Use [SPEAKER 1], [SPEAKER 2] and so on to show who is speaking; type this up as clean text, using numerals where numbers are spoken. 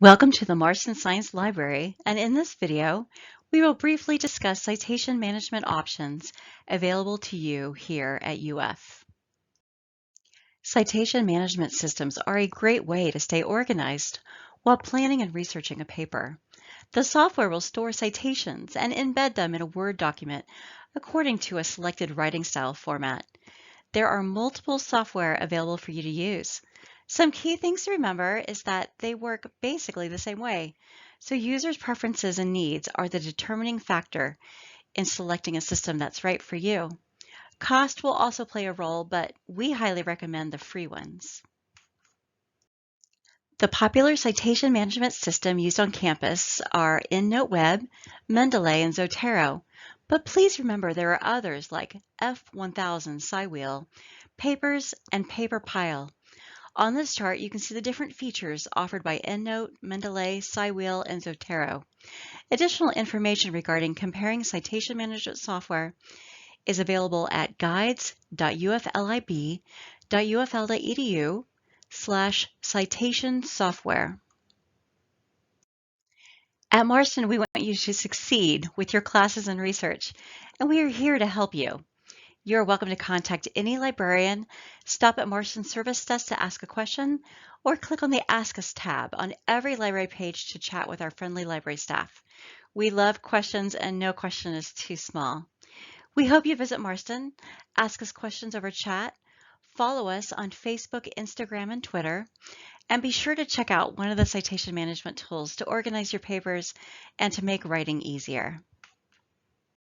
[SPEAKER 1] Welcome to the Marston Science Library, and in this video, we will briefly discuss citation management options available to you here at UF. Citation management systems are a great way to stay organized while planning and researching a paper. The software will store citations and embed them in a Word document according to a selected writing style format. There are multiple software available for you to use. Some key things to remember is that they work basically the same way, so users' preferences and needs are the determining factor in selecting a system that's right for you. Cost will also play a role, but we highly recommend the free ones. The popular citation management system used on campus are EndNote Web, Mendeley, and Zotero, but please remember there are others like F1000 SciWheel, Papers, and PaperPile. On this chart, you can see the different features offered by EndNote, Mendeley, SciWheel, and Zotero. Additional information regarding comparing citation management software is available at guides.uflib.ufl.edu/citation software. At Marston, we want you to succeed with your classes and research, and we are here to help you. You're welcome to contact any librarian, stop at Marston Service Desk to ask a question, or click on the Ask Us tab on every library page to chat with our friendly library staff. We love questions and no question is too small. We hope you visit Marston, ask us questions over chat, follow us on Facebook, Instagram, and Twitter, and be sure to check out one of the citation management tools to organize your papers and to make writing easier.